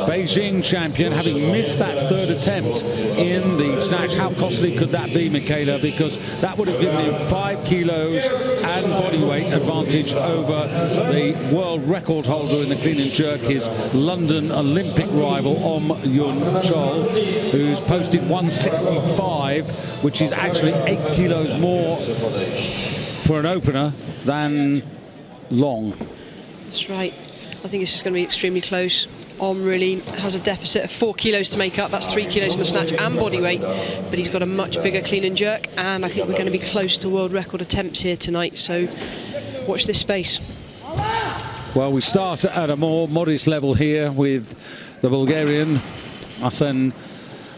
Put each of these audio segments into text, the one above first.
Beijing champion, having missed that third attempt in the snatch. How costly could that be, Michaela? Because that would have given him 5 kilos and body weight advantage over the world record holder in the clean and jerk, his London Olympic rival, Yun Chol, who's posted 165, which is actually 8 kilos more for an opener than Long. That's right. I think it's just going to be extremely close. Really has a deficit of 4 kilos to make up. That's 3 kilos from the snatch and body weight, but he's got a much bigger clean and jerk, and I think we're going to be close to world record attempts here tonight, so watch this space. Well, we start at a more modest level here with the Bulgarian Arsen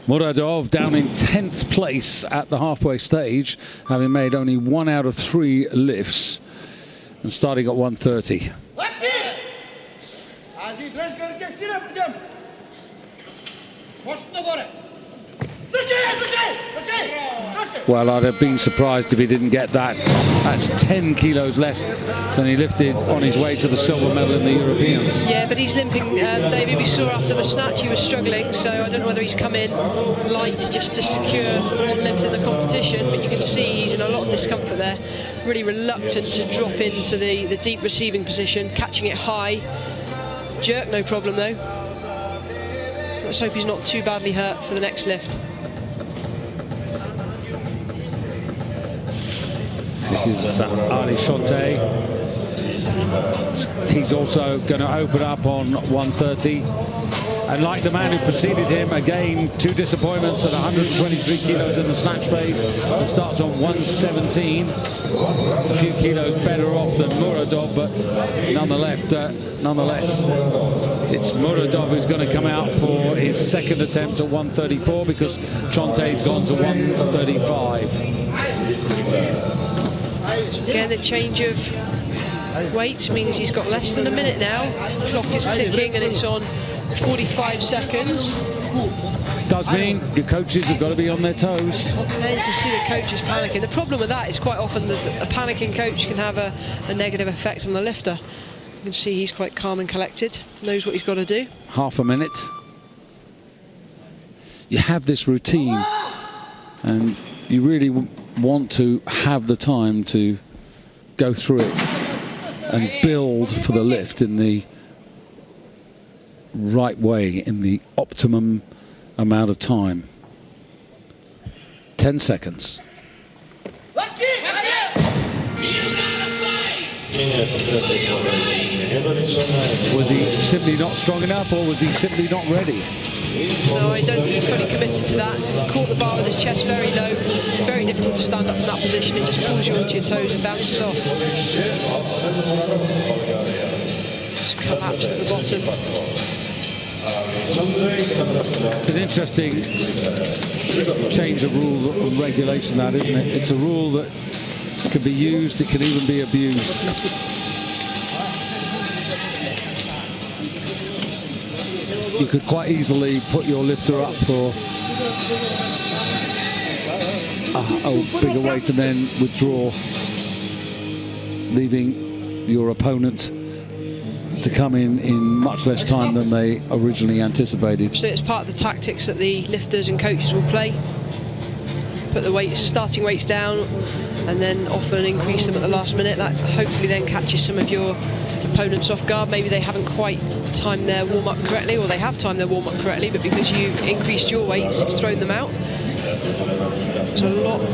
Muradov down in 10th place at the halfway stage, having made only 1 out of 3 lifts and starting at 130. Well, I'd have been surprised if he didn't get that. That's 10 kilos less than he lifted on his way to the silver medal in the Europeans. Yeah, but he's limping, David. We saw after the snatch he was struggling, so I don't know whether he's come in light just to secure one lift in the competition, but you can see he's in a lot of discomfort there. Really reluctant to drop into the deep receiving position, catching it high. Jerk, no problem though. Let's hope he's not too badly hurt for the next lift. This is Ali Shonte. He's also going to open up on 130. And like the man who preceded him, again, 2 disappointments at 123 kilos in the snatch phase. So starts on 117. A few kilos better off than Muradov, but nonetheless, it's Muradov who's going to come out for his second attempt at 134 because Chonte's gone to 135. Again, the change of weight means he's got less than a minute now. The clock is ticking and it's on 45 seconds. Does mean your coaches have got to be on their toes. There you can see the coach is panicking. The problem with that is quite often that a panicking coach can have a negative effect on the lifter. You can see he's quite calm and collected, knows what he's got to do. Half a minute. You have this routine and you really want to have the time to go through it and build for the lift in the right way, in the optimum amount of time. 10 seconds. Was he simply not strong enough, or was he simply not ready? No, I don't think he's fully committed to that. Caught the bar with his chest very low. Very difficult to stand up from that position. It just pulls you onto your toes and bounces off. Just collapsed at the bottom. It's an interesting change of rule and regulation, that, isn't it? It's a rule that can be used, it can even be abused. You could quite easily put your lifter up for a bigger weight and then withdraw, leaving your opponent to come in much less time than they originally anticipated. So it's part of the tactics that the lifters and coaches will play. Put the weights, starting weights down, and then often increase them at the last minute. That hopefully then catches some of your opponents off guard. Maybe they haven't quite timed their warm-up correctly, or they have timed their warm-up correctly, but because you've increased your weights, it's thrown them out. There's a lot of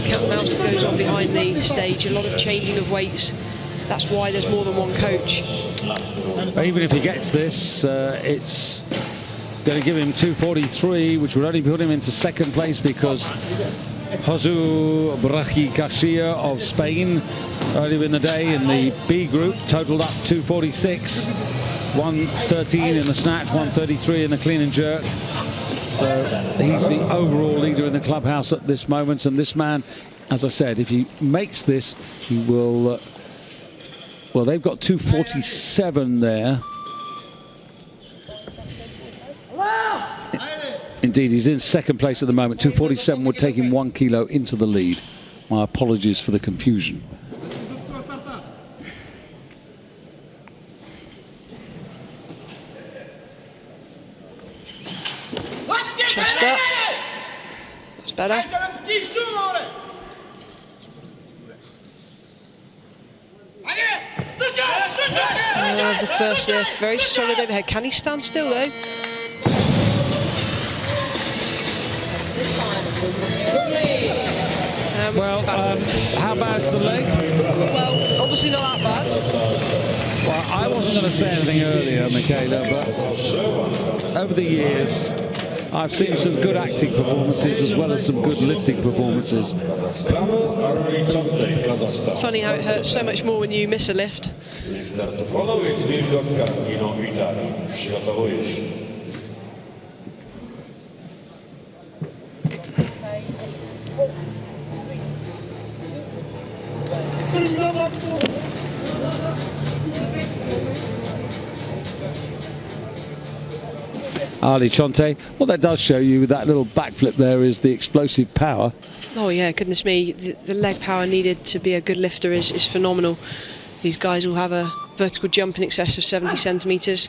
cat and mouse that goes on behind the stage, a lot of changing of weights. That's why there's more than one coach. Even if he gets this, it's going to give him 243, which would only put him into second place because Josu Brahikashia of Spain earlier in the day in the B group totaled up 246, 113 in the snatch, 133 in the clean and jerk. So he's the overall leader in the clubhouse at this moment, and this man, as I said, if he makes this, he will well, they've got 247 there. Indeed, he's in second place at the moment. 247 would take him 1 kilo into the lead. My apologies for the confusion. Chest up. That's better. And there's the first lift. Very solid overhead. Can he stand still though? Well, how bad's the leg? Well, obviously not that bad. Well, I wasn't going to say anything earlier, Michaela, but over the years, I've seen some good acting performances as well as some good lifting performances. Funny how it hurts so much more when you miss a lift. Ali Chonte, what that does show you with that little backflip there is the explosive power. Oh yeah, goodness me, the leg power needed to be a good lifter is phenomenal. These guys will have a vertical jump in excess of 70 centimetres.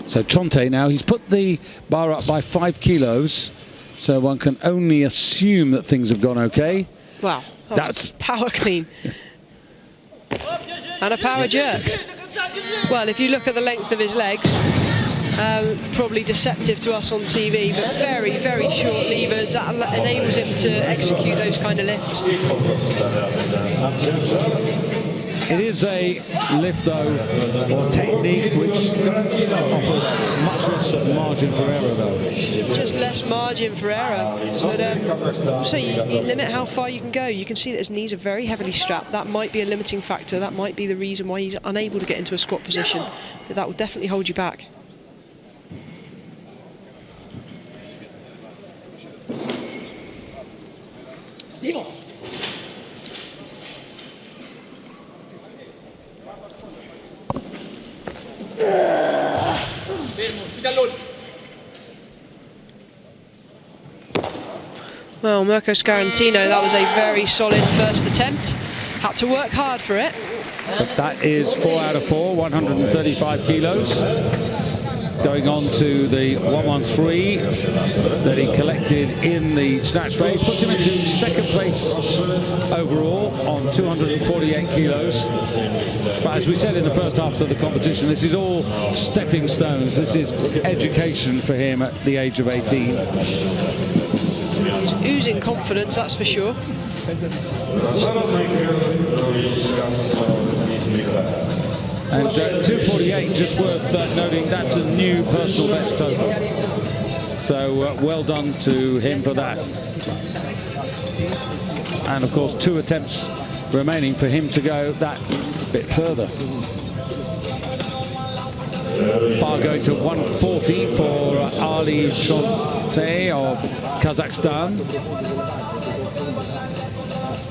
So Chonte now, he's put the bar up by 5 kilos, so one can only assume that things have gone okay. Wow, that's power clean. And a power jerk. Well, if you look at the length of his legs, probably deceptive to us on TV, but very, very short levers. That enables him to execute those kind of lifts. It is a lift, though, or technique, which offers much less margin for error, though. Just less margin for error. But so you limit how far you can go. You can see that his knees are very heavily strapped. That might be a limiting factor. That might be the reason why he's unable to get into a squat position. But that will definitely hold you back. Well, Mirko Scarantino, that was a very solid first attempt. Had to work hard for it. But that is 4 out of 4, 135 kilos. Going on to the 113 that he collected in the snatch race. Puts him into second place overall on 248 kilos. But as we said in the first half of the competition, this is all stepping stones. This is education for him at the age of 18. He's oozing confidence, that's for sure. And 248, just worth noting, that's a new personal best total. So well done to him for that. And of course, 2 attempts remaining for him to go that bit further. Bar going to 140 for Ali Chonte of Kazakhstan.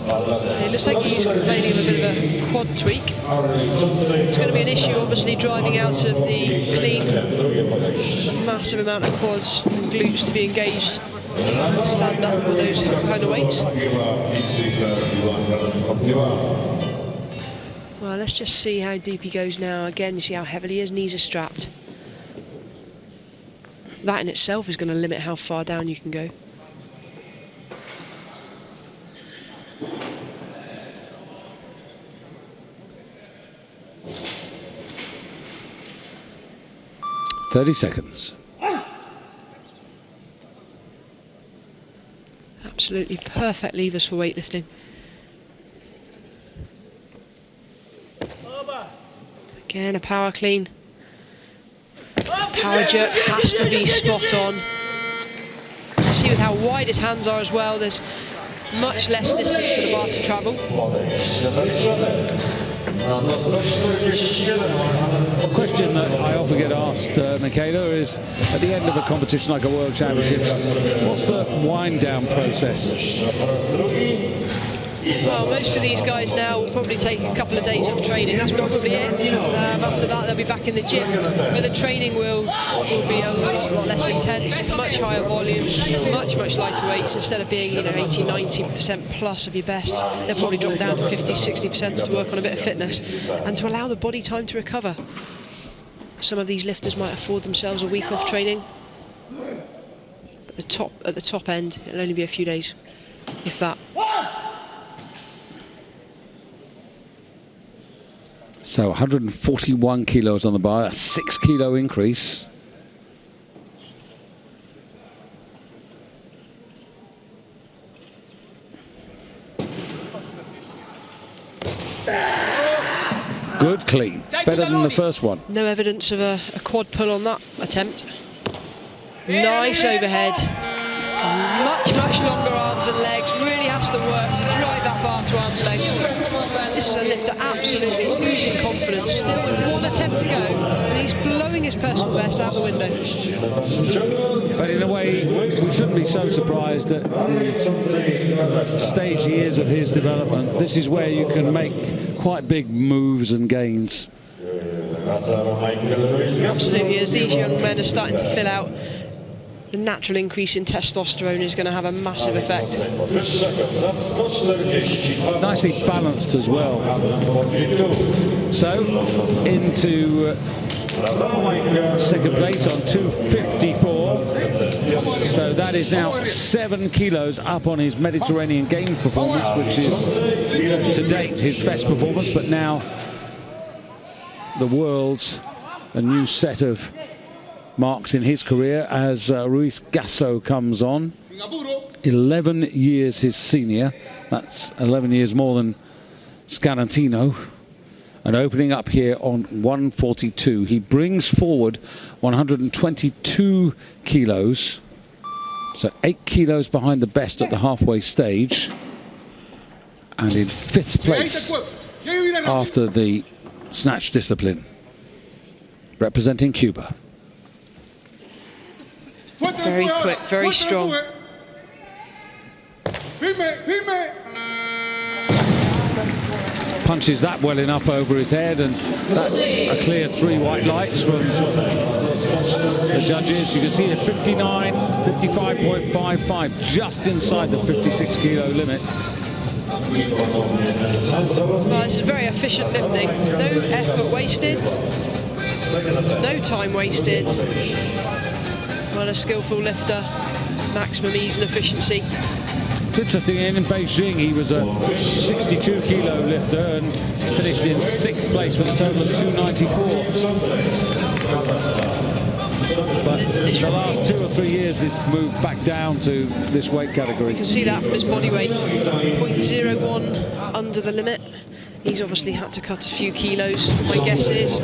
It looks like he's complaining of a bit of a quad tweak. It's going to be an issue, obviously, driving out of the clean. Massive amount of quads and glutes to be engaged. Stand up with those kind of weights. Well, let's just see how deep he goes now. Again, you see how heavily his knees are strapped. That in itself is going to limit how far down you can go. "30 seconds. Absolutely perfect levers for weightlifting. Again, a power clean. Power jerk has to be spot on. See with how wide his hands are as well, there's much less distance for the bar to travel. A question that I often get asked, Michaela, is at the end of a competition like a World Championships, what's the wind-down process? Well, most of these guys now will probably take a couple of days of training. That's probably it. After that, they'll be back in the gym. But the training will be a lot less intense, much higher volume, much lighter weights. Instead of being, 80, 90% plus of your best, they'll probably drop down to 50, 60% to work on a bit of fitness and to allow the body time to recover. Some of these lifters might afford themselves a week off training. at the top end. It'll only be a few days, if that. So 141 kilos on the bar, a 6 kilo increase. Good clean, better than the first one. No evidence of a quad pull on that attempt. Nice overhead. Much longer arms and legs. Really has to work to drive that bar to arm's length. This is a lifter absolutely oozing confidence. Still with one attempt to go, and he's blowing his personal best out the window. But in a way, we shouldn't be so surprised at the stage he is of his development. This is where you can make quite big moves and gains. Absolutely, as these young men are starting to fill out, the natural increase in testosterone is going to have a massive effect. Nicely balanced as well. So, into second place on 254. So that is now 7 kilos up on his Mediterranean Games performance, which is to date his best performance, but now the world's a new set of marks in his career as Ruiz Gasso comes on. 11 years his senior. That's 11 years more than Scarantino. And opening up here on 142. He brings forward 122 kilos. So 8 kilos behind the best at the halfway stage. And in 5th place after the snatch discipline. Representing Cuba. Very quick, very strong. Punches that well enough over his head, and that's a clear 3 white lights from the judges. You can see at 59, 55.55, just inside the 56 kilo limit. Well, this is very efficient lifting. No effort wasted, no time wasted. Well, a skillful lifter, maximum ease and efficiency. It's interesting, in Beijing he was a 62 kilo lifter and finished in 6th place with a total of 294. But the last 2 or 3 years he's moved back down to this weight category. You can see that from his body weight, 0.01 under the limit. He's obviously had to cut a few kilos. My guess is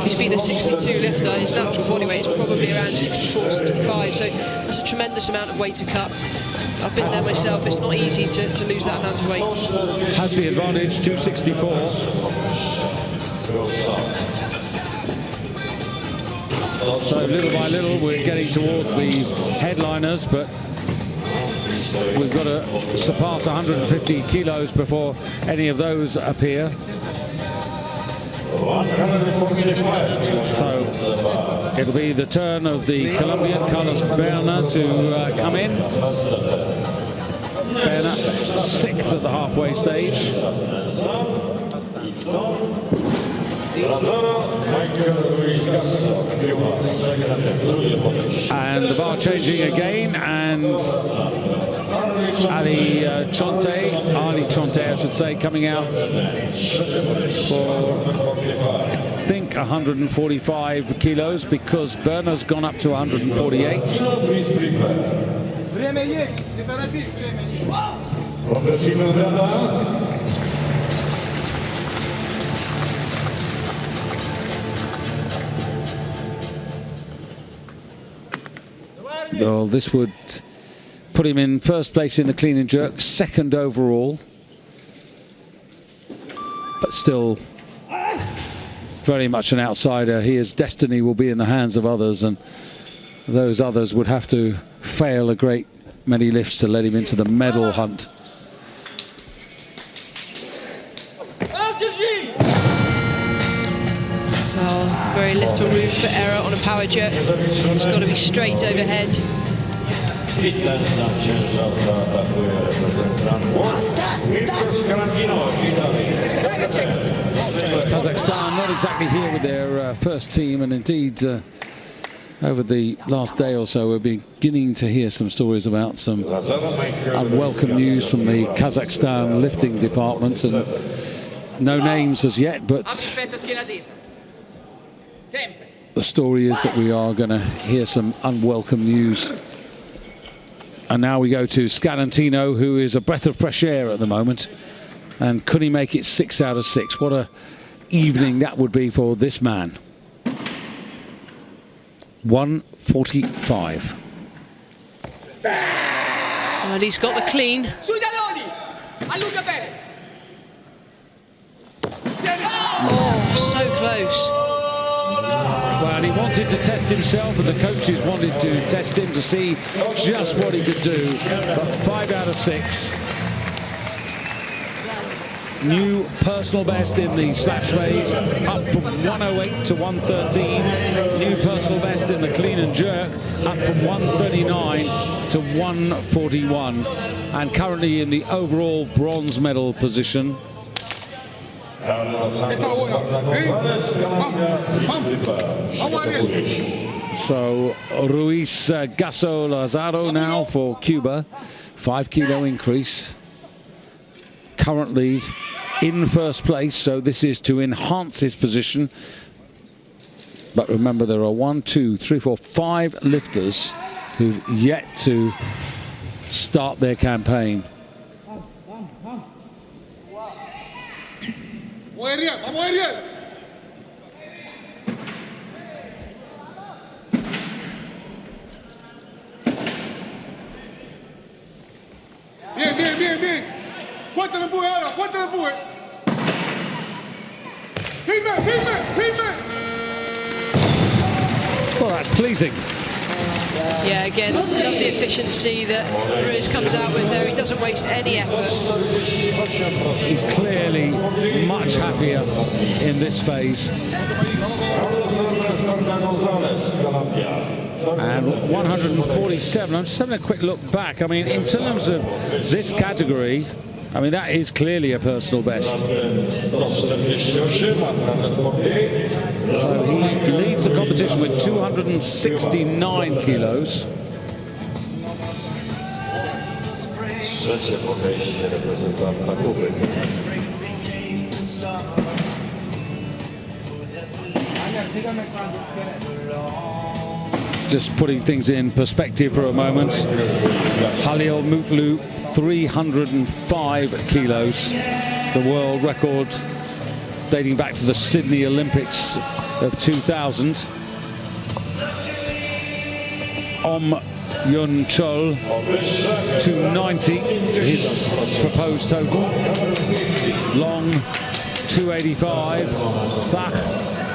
he's been a 62 lifter. His natural body weight is probably around 64, 65. So that's a tremendous amount of weight to cut. I've been there myself. It's not easy to lose that amount of weight. Has the advantage, 264. So little by little we're getting towards the headliners, but we've got to surpass 150 kilos before any of those appear. So it'll be the turn of the Colombian Carlos Berna to come in. Berna 6th at the halfway stage. And the bar changing again, and Ali Chonte, I should say, coming out for, I think, 145 kilos, because Berna's gone up to 148. Well, this would put him in 1st place in the clean and jerk, 2nd overall, but still very much an outsider. His destiny will be in the hands of others, and those others would have to fail a great many lifts to let him into the medal hunt. Oh, very little room for error on a power jerk. It's got to be straight overhead. Kazakhstan not exactly here with their first team, and indeed over the last day or so, we're beginning to hear some stories about some unwelcome news from the Kazakhstan lifting department, and no names as yet, but the story is that we are going to hear some unwelcome news. And now we go to Scalantino, who is a breath of fresh air at the moment. And could he make it 6 out of 6? What a evening that would be for this man. 145. And he's got the clean. Oh, so close. Well, he wanted to test himself, and the coaches wanted to test him to see just what he could do. But 5 out of 6. New personal best in the snatch phase, up from 108 to 113. New personal best in the clean and jerk, up from 139 to 141. And currently in the overall bronze medal position. So Ruiz Gasso Lazaro now for Cuba, 5 kilo increase. Currently in first place, so this is to enhance his position. But remember, there are 1, 2, 3, 4, 5 lifters who've yet to start their campaign. Bien. Fuerte el empuje ahora, fuerte el empuje. Firme. Well, that's pleasing. Yeah, again, love the efficiency that Ruiz comes out with there. He doesn't waste any effort. He's clearly much happier in this phase. And 147. I'm just having a quick look back. I mean, in terms of this category, I mean, that is clearly a personal best. So he leads the competition with 269 kilos. Just putting things in perspective for a moment. Halil Mutlu, 305 kilos, the world record dating back to the Sydney Olympics of 2000. Yun Chol, 290, his proposed total. Long, 285. Thach,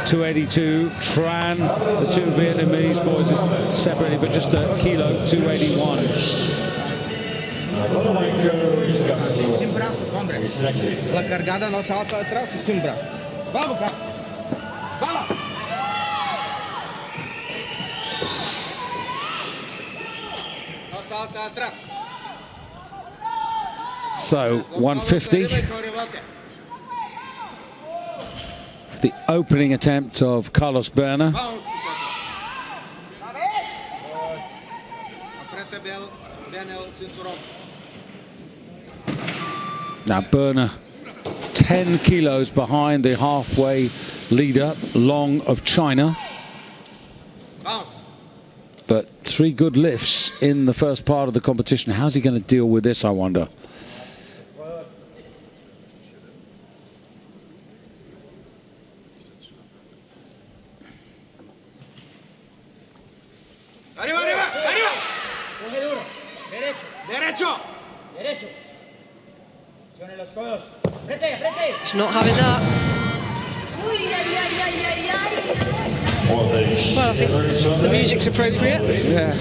282. Tran, the two Vietnamese boys separated, but just a kilo, 281. Sin brazos, hombre. La cargada no salta atrás, sin brazos. Vamos, vamos. No salta atrás. So 150. The opening attempt of Carlos Berna. Now Berna 10 kilos behind the halfway leader, Long of China. But 3 good lifts in the first part of the competition. How's he going to deal with this, I wonder? He's not having that. Well, I think the music's appropriate. Yeah.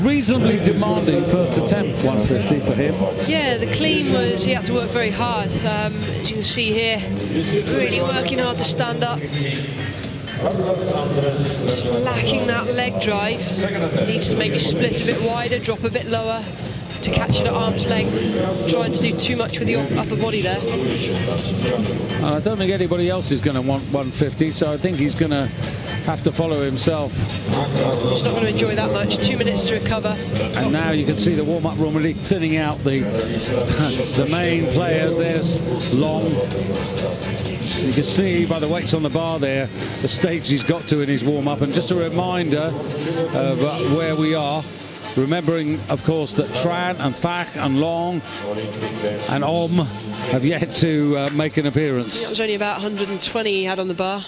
Reasonably demanding first attempt, 150 for him. Yeah, the clean was, he had to work very hard. As you can see here, really working hard to stand up. Just lacking that leg drive. Needs to maybe split a bit wider, drop a bit lower. to catch it at arm's length, trying to do too much with your upper body there. I don't think anybody else is going to want 150, so I think he's going to have to follow himself. He's not going to enjoy that much. 2 minutes to recover. And now you can see the warm-up room really thinning out the main players. There's Long. You can see by the weights on the bar there the stage he's got to in his warm-up. And just a reminder of where we are. Remembering, of course, that Tran and Thach and Long and Om have yet to make an appearance. That was only about 120 he had on the bar.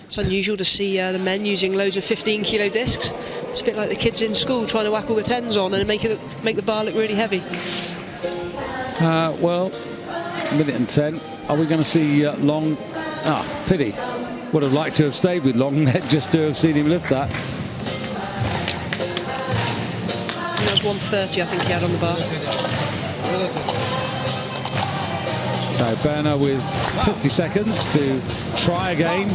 It's unusual to see the men using loads of 15-kilo discs. It's a bit like the kids in school trying to whack all the 10s on and make the bar look really heavy. Well, 1:10. Are we going to see Long? Pity. Would have liked to have stayed with Long just to have seen him lift that. That was 130, I think he had on the bar. So Berner with 50 seconds to try again.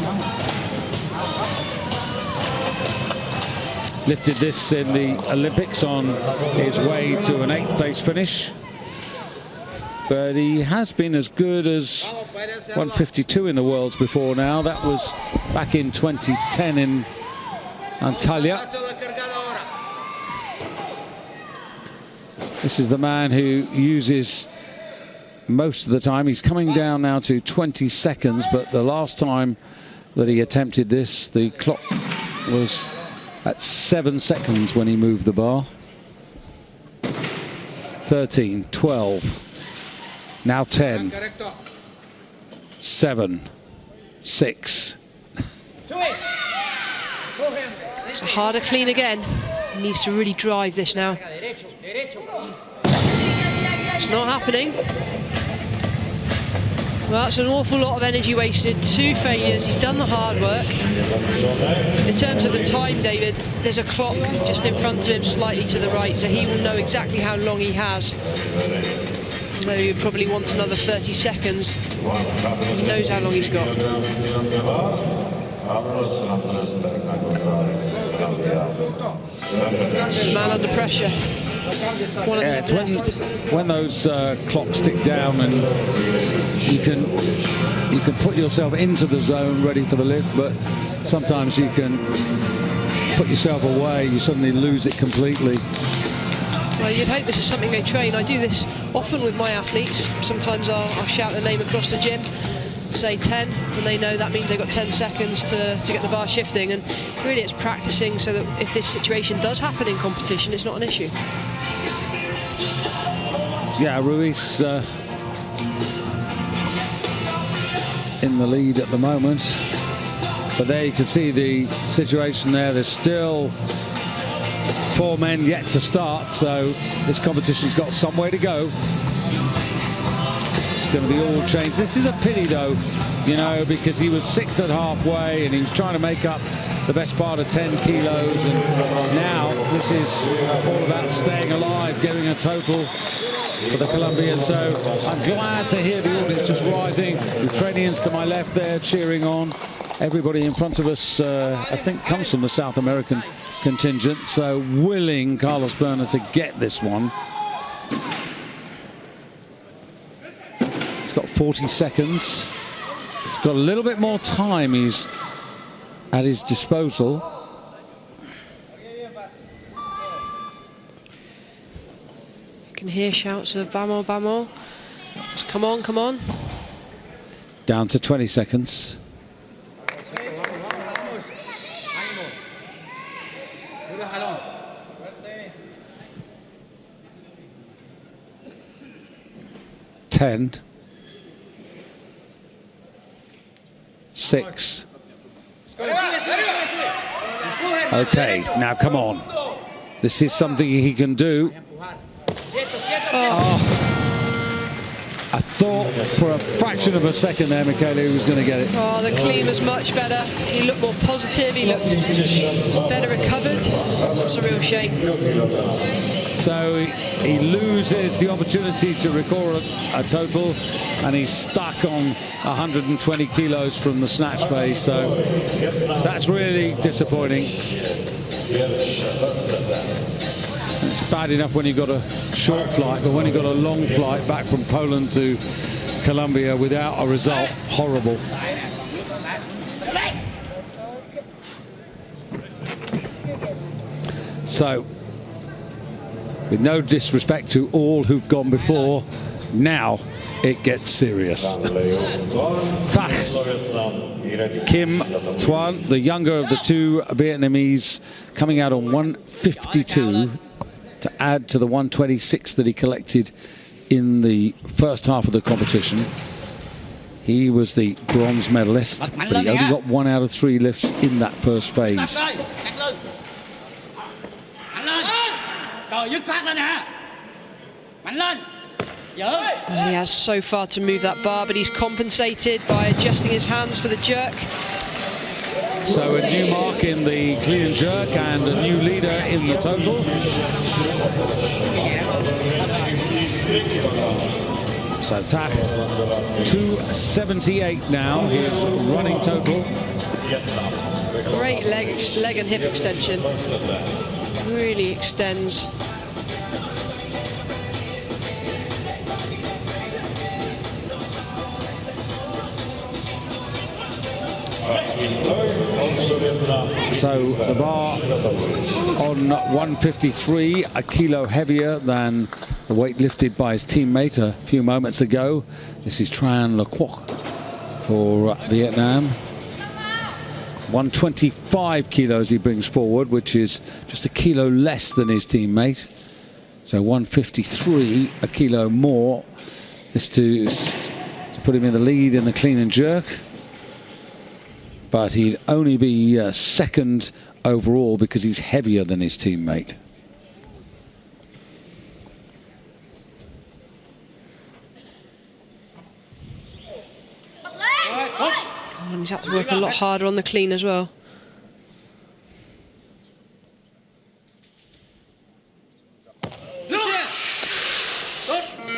Lifted this in the Olympics on his way to an 8th place finish. But he has been as good as 152 in the Worlds before now. That was back in 2010 in Antalya. This is the man who uses most of the time. He's coming down now to 20 seconds, but the last time that he attempted this, the clock was at 7 seconds when he moved the bar. 13, 12, now 10, 7, 6. It's a harder clean again. He needs to really drive this now. It's not happening. Well, that's an awful lot of energy wasted. 2 failures. He's done the hard work. In terms of the time, David, there's a clock just in front of him, slightly to the right, so he will know exactly how long he has. Although he would probably want another 30 seconds. He knows how long he's got. Man under pressure. Yeah, it's when those clocks tick down and you can put yourself into the zone ready for the lift, but sometimes you can put yourself away, you suddenly lose it completely. Well, you'd hope this is something they train. I do this often with my athletes. Sometimes I'll shout their name across the gym, say 10, and they know that means they've got 10 seconds to get the bar shifting. And really it's practicing so that if this situation does happen in competition, it's not an issue. Yeah, Ruiz in the lead at the moment. But there you can see the situation there. There's still 4 men yet to start, so this competition's got some way to go. It's going to be all changed. This is a pity, though, you know, because he was 6th at halfway and he was trying to make up the best part of 10 kilos. And now this is all about staying alive, getting a total for the Colombian. So I'm glad to hear the audience just rising. Ukrainians to my left there cheering on. Everybody in front of us, I think, comes from the South American contingent. So willing Carlos Berner to get this one. He's got 40 seconds. He's got a little bit more time he's at his disposal. You can hear shouts of "Vamos, vamos." Just come on, come on. Down to 20 seconds. Ten. 6. Okay, now come on. This is something he can do. I thought for a fraction of a second there, Michele, he was going to get it. Oh, the clean was much better. He looked more positive. He looked better recovered. It's a real shame. So he loses the opportunity to record a total, and he's stuck on 120 kilos from the snatch base. So that's really disappointing. It's bad enough when you've got a short flight, but when you've got a long flight back from Poland to Colombia without a result, horrible. So, with no disrespect to all who've gone before, now it gets serious. Thach Kim Thuan, the younger of the two Vietnamese, coming out on 152 to add to the 126 that he collected in the first half of the competition. He was the bronze medalist, but he only got 1 out of 3 lifts in that first phase. And he has so far to move that bar, but he's compensated by adjusting his hands for the jerk. So a new mark in the clean and jerk and a new leader in the total. So Thach, 278 now, his running total. Great leg and hip extension. Really extends. So the bar on 153, a kilo heavier than the weight lifted by his teammate a few moments ago. This is Tran Le Quoc for Vietnam. 125 kilos he brings forward, which is just a kilo less than his teammate. So 153, a kilo more. This to put him in the lead in the clean and jerk. But he'd only be second overall because he's heavier than his teammate. And he's had to work a lot harder on the clean as well.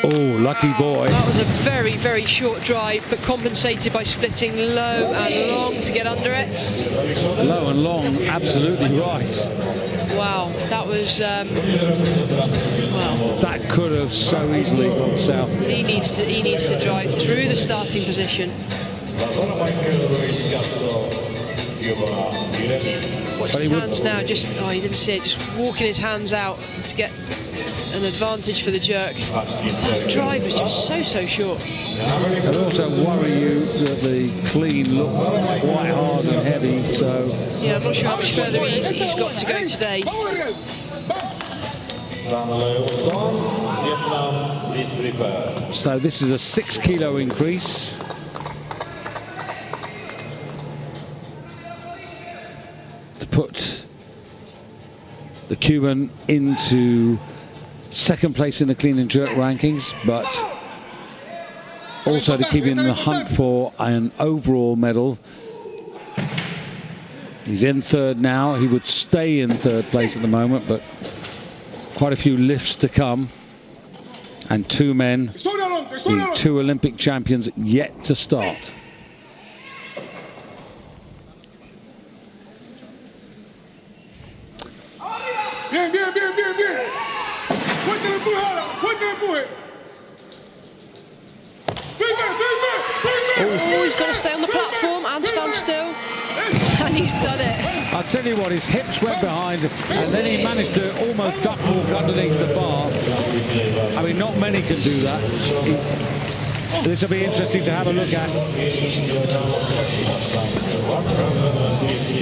Oh, lucky boy. That was a very, very short drive, but compensated by splitting low and long to get under it. Low and long, absolutely right. Wow, that was, wow. That could have so easily gone south. He needs to drive through the starting position. His hands now just, oh, you didn't see it, just walking his hands out to get an advantage for the jerk. That drive was just so short. I'd also worry you that the clean looked quite hard and heavy, so... Yeah, I'm not sure how much further he's got to go today. So this is a 6 kilo increase. To put the Cuban into second place in the clean and jerk rankings, but also to keep in the hunt for an overall medal. He's in third now. He would stay in third place at the moment, but quite a few lifts to come. And two men, the 2 Olympic champions, yet to start. Bien, bien, bien, bien, bien. Fuerte el empuje ahora, fuerte el empuje. Firme, firme, firme. Oh, he's got to stay on the platform and stand still. And he's done it. I'll tell you what, his hips went behind and then he managed to almost duck walk underneath the bar. I mean, not many can do that. This will be interesting to have a look at.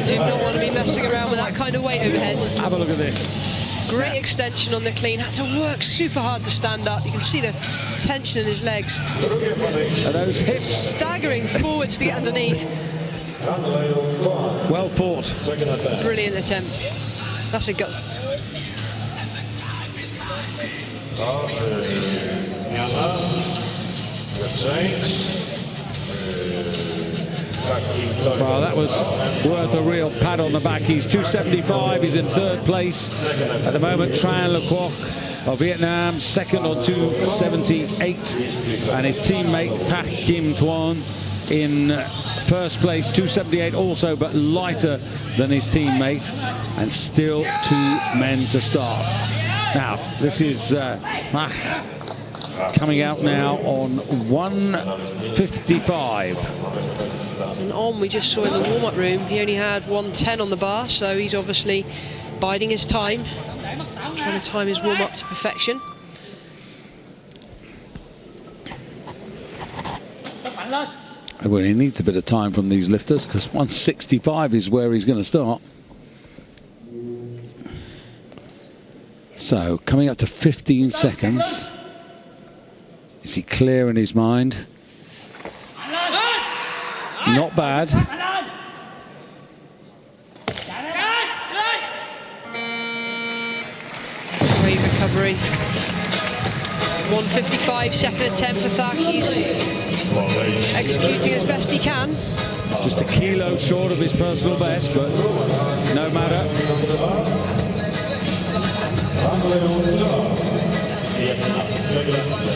Do not want to be messing around with that kind of weight overhead. Have a look at this. Great extension on the clean. Had to work super hard to stand up. You can see the tension in his legs. And those hips. Staggering forwards to get underneath. Well fought. Brilliant attempt. That's a go. Well, that was worth a real pat on the back. He's 275, he's in third place. At the moment, Tran Le Quoc of Vietnam, second on 278. And his teammate, Thach Kim Thuan, in first place, 278 also, but lighter than his teammate. And still 2 men to start. Now, this is Mach coming out now on 155. And we just saw in the warm-up room, he only had 110 on the bar, so he's obviously biding his time, trying to time his warm-up to perfection. Well, he needs a bit of time from these lifters because 165 is where he's going to start. So, coming up to 15 seconds. Is he clear in his mind? Not bad. Great recovery. 155, second attempt for Thach. He's executing as best he can. Just a kilo short of his personal best, but no matter.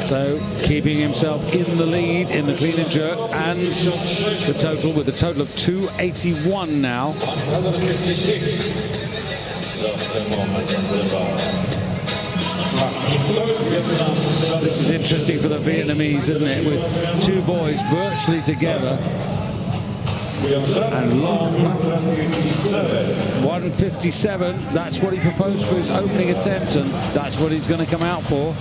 So keeping himself in the lead in the clean and jerk, and the total with a total of 281 now. This is interesting for the Vietnamese, isn't it? With two boys virtually together. And Long, 157. That's what he proposed for his opening attempt, and that's what he's going to come out for.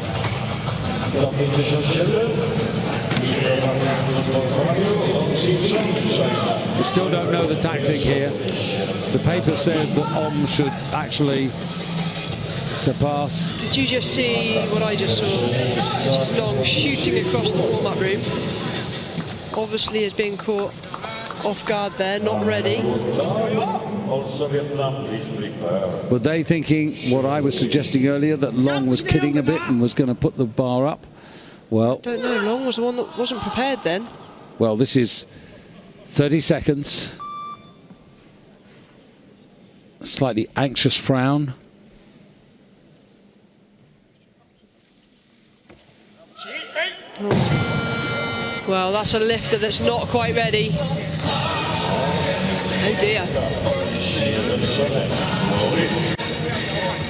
We still don't know the tactic here. The paper says that should actually surpass. Did you just see what I just saw? Just Long shooting across the warm-up room. Obviously is being caught off guard there, not ready. Were they thinking what I was suggesting earlier, that Long was kidding a bit and was going to put the bar up? Well, I don't know, Long was the one that wasn't prepared then. Well, this is 30 seconds. A slightly anxious frown. Well, that's a lifter that's not quite ready. Oh dear.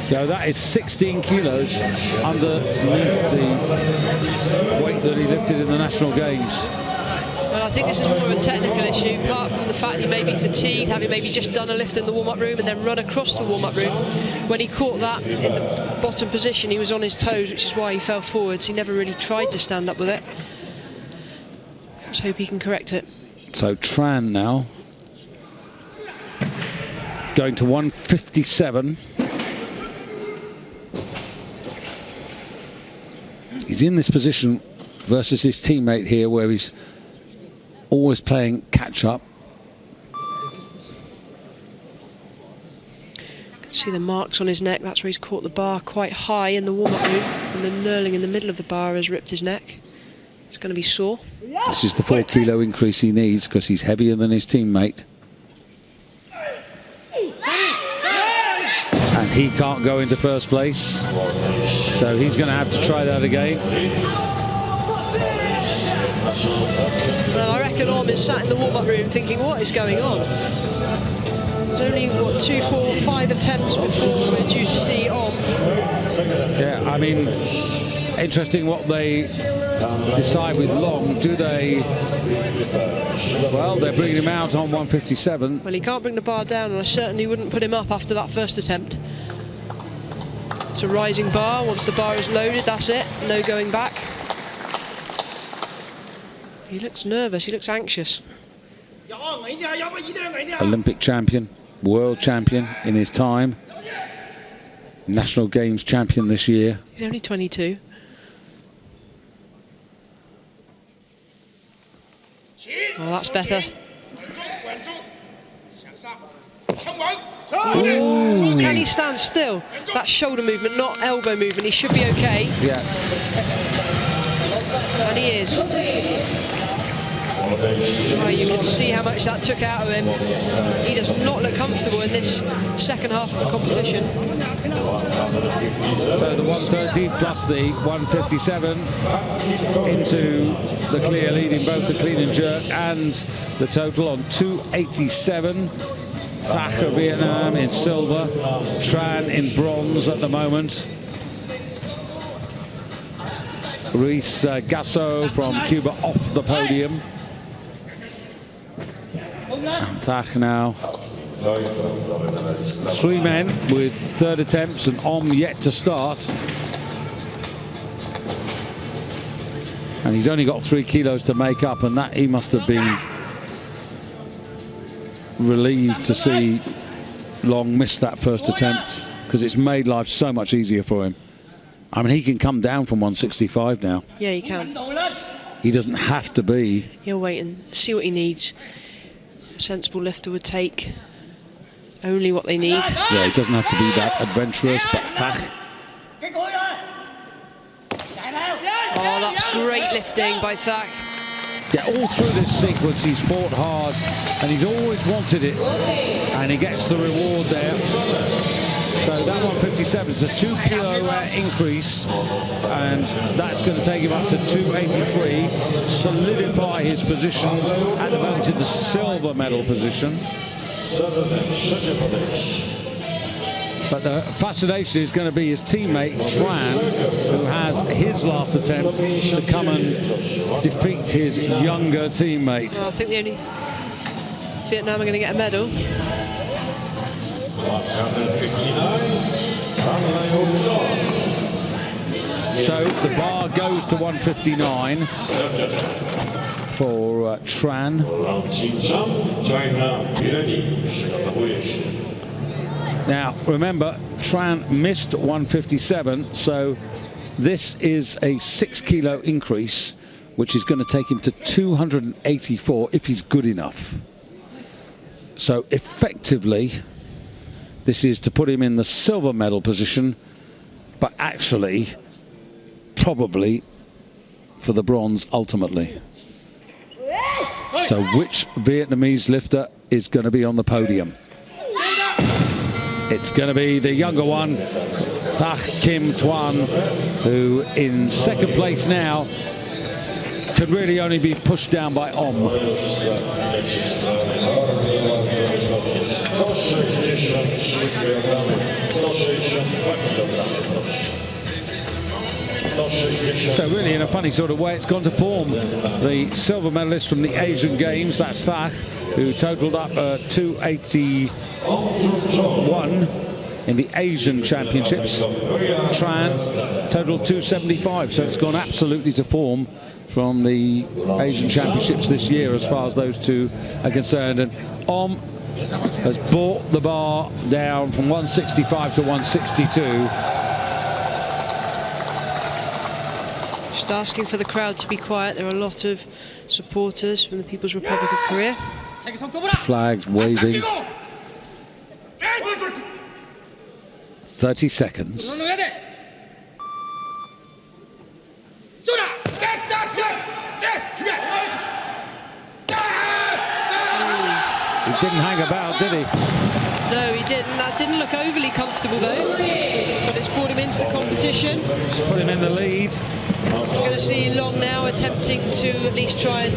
So that is 16 kilos underneath the weight that he lifted in the national games. Well, I think this is more of a technical issue, apart from the fact he may be fatigued, having maybe just done a lift in the warm-up room and then run across the warm-up room. When he caught that in the bottom position, he was on his toes, which is why he fell forwards. He never really tried to stand up with it. Let's hope he can correct it. So Tran now going to 157. He's in this position versus his teammate here, where he's always playing catch-up. See the marks on his neck. That's where he's caught the bar quite high in the warm-up room, and the knurling in the middle of the bar has ripped his neck. It's going to be sore. This is the 4 kilo increase he needs because he's heavier than his teammate. And he can't go into first place, so he's going to have to try that again. Well, I reckon Orm sat in the warm-up room thinking, what is going on? There's only, what, 2, 4, 5 attempts before we're due to see Orm. Yeah, I mean, interesting what they decide with Long. Do they... Well, they're bringing him out on 157. Well, he can't bring the bar down, and I certainly wouldn't put him up after that first attempt. It's a rising bar. Once the bar is loaded, that's it. No going back. He looks nervous. He looks anxious. Olympic champion, world champion in his time. National Games champion this year. He's only 22. Oh, that's better. Ooh. Can he stand still? That shoulder movement, not elbow movement. He should be okay. Yeah. And he is. Oh, you can see how much that took out of him. He does not look comfortable in this second half of the competition. So the 130 plus the 157 into the clear lead in both the clean and jerk and the total on 287. Thach of Vietnam in silver, Tran in bronze at the moment. Ruiz Gasso from Cuba off the podium. And Thach now. 3 men with third attempts and Om yet to start. And he's only got 3 kilos to make up, and that he must have been relieved to see Long miss that first attempt, because it's made life so much easier for him. I mean, he can come down from 165 now. Yeah, he can. He doesn't have to be. He'll wait and see what he needs. A sensible lifter would take only what they need. Yeah, he doesn't have to be that adventurous, but Thach. Oh, that's great lifting by Thach. Yeah, all through this sequence, he's fought hard, and he's always wanted it, and he gets the reward there. So that 157 is a 2 kilo increase, and that's going to take him up to 283, solidify his position at the moment in the silver medal position. But the fascination is going to be his teammate Tran, who has his last attempt to come and defeat his younger teammate. Well, I think the only Vietnam are going to get a medal. So the bar goes to 159 for Tran. Now, remember, Tran missed 157, so this is a 6 kilo increase, which is going to take him to 284 if he's good enough. So effectively, this is to put him in the silver medal position, but actually, probably for the bronze ultimately. So which Vietnamese lifter is going to be on the podium? It's going to be the younger one, Thach Kim Tuan, who in second place now could really only be pushed down by Om. So really, in a funny sort of way, it's gone to form. The silver medalist from the Asian Games, that's Thach, who totaled up 281 in the Asian Championships. Tran totaled 275, so it's gone absolutely to form from the Asian Championships this year as far as those two are concerned. And Om has brought the bar down from 165 to 162. Just asking for the crowd to be quiet. There are a lot of supporters from the People's Republic of Korea. Flags waving. 30 seconds. He didn't hang about, did he? No, he didn't. That didn't look overly comfortable, though. But it's brought him into the competition. Put him in the lead. We're going to see Long now attempting to at least try and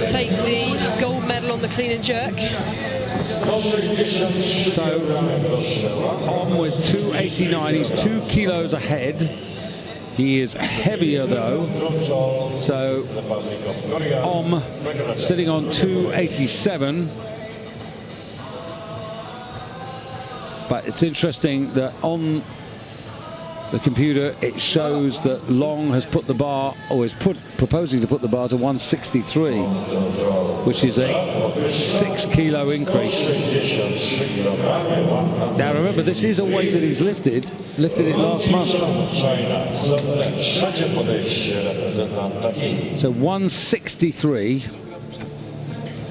take the gold medal on the clean and jerk. So, Om with 289, he's 2 kilos ahead. He is heavier though, so Om sitting on 287. But it's interesting that on the computer it shows that Long has put the bar, or is proposing to put the bar to 163, which is a 6 kilo increase. Now remember, this is a weight that he's lifted it last month. So 163.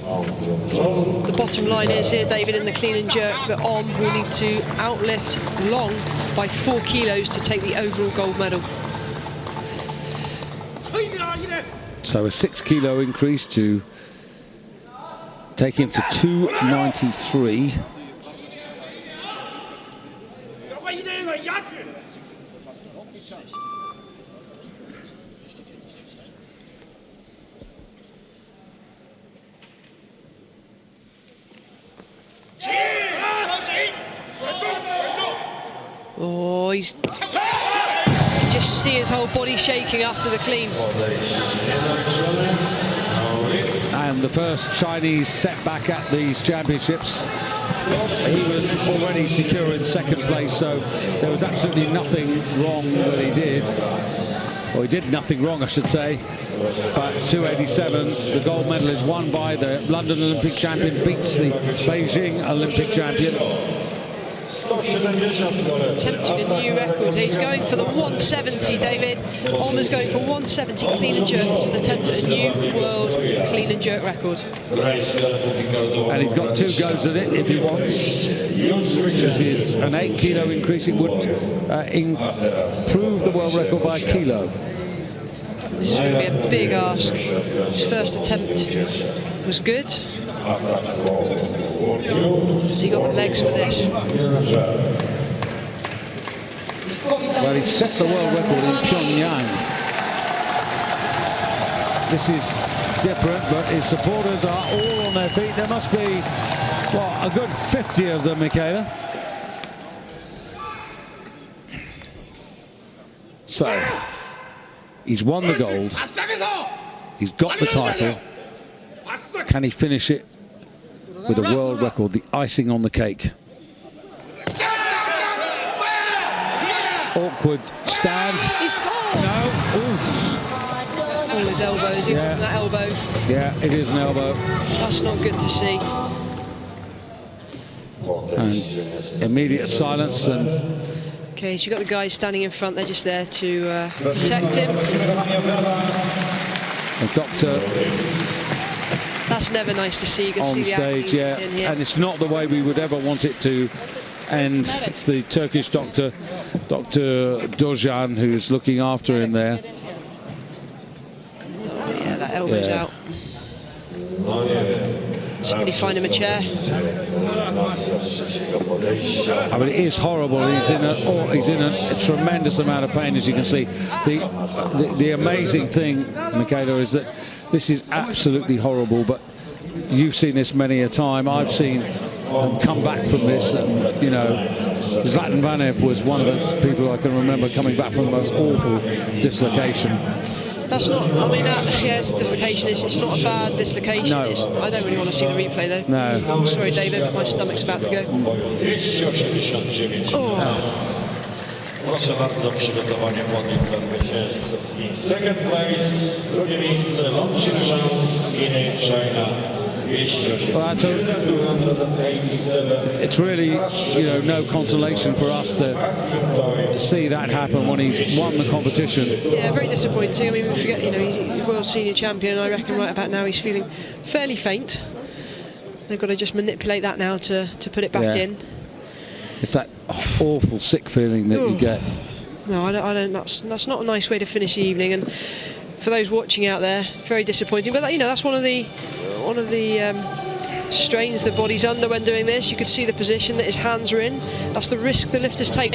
The bottom line is here, David, in the clean and jerk, that Om will need to outlift Long by 4 kilos to take the overall gold medal. So a 6 kilo increase to take him to 293. Oh, he's You can just see his whole body shaking after the clean. And the first Chinese setback at these championships. He was already secure in second place, so there was absolutely nothing wrong that he did. Or he did nothing wrong, I should say. But 287, the gold medal is won by the London Olympic champion, beats the Beijing Olympic champion. Attempting a new record. He's going for the 170, David. Honor's going for 170 clean and jerks to attempt at a new world clean and jerk record. And he's got 2 goes at it if he wants. This is an 8 kilo increase. It would improve the world record by a kilo. This is going to be a big ask. His first attempt was good. Has he got the legs for this? Well, he set the world record in Pyongyang. This is different, but his supporters are all on their feet. There must be, what, a good 50 of them, Michaela. So, he's won the gold. He's got the title. Can he finish it with a world record, the icing on the cake? Awkward stand. He's gone. No. Oof. Oh, his elbows. He got that elbow. Yeah, it is an elbow. That's not good to see. And immediate silence. And okay, so you've got the guys standing in front. They're just there to protect him. the doctor That's never nice to see. You can on see the stage, yeah. in here. And it's not the way we would ever want it to end. It's the Turkish doctor, Dr. Dojan, who's looking after him there. Yeah, that elbow's out. Somebody find him a chair. I mean, it is horrible. He's in a tremendous amount of pain, as you can see. The amazing thing, Michaela, is that this is absolutely horrible, but you've seen this many a time. I've seen them come back from this, and, you know, Zlatan Vanev was one of the people I can remember coming back from the most awful dislocation. That's not, I mean, yeah, it's a dislocation. It's not a bad dislocation. No. I don't really want to see the replay, though. No. I'm sorry, David, but my stomach's about to go. Proszę bardzo, przygotowanie podium dla zwycięzców. I second place, drugie miejsce, Clinching in China. Well, it's really, you know, no consolation for us to see that happen when he's won the competition. Yeah, very disappointing. I mean, we forget, you know, he's world senior champion. I reckon right about now he's feeling fairly faint. They've got to just manipulate that now to put it back in. It's that awful sick feeling that you get. No, I don't. That's not a nice way to finish the evening. And for those watching out there, very disappointing. But you know, that's one of the strains the body's under when doing this. You could see the position that his hands are in. That's the risk the lifters take.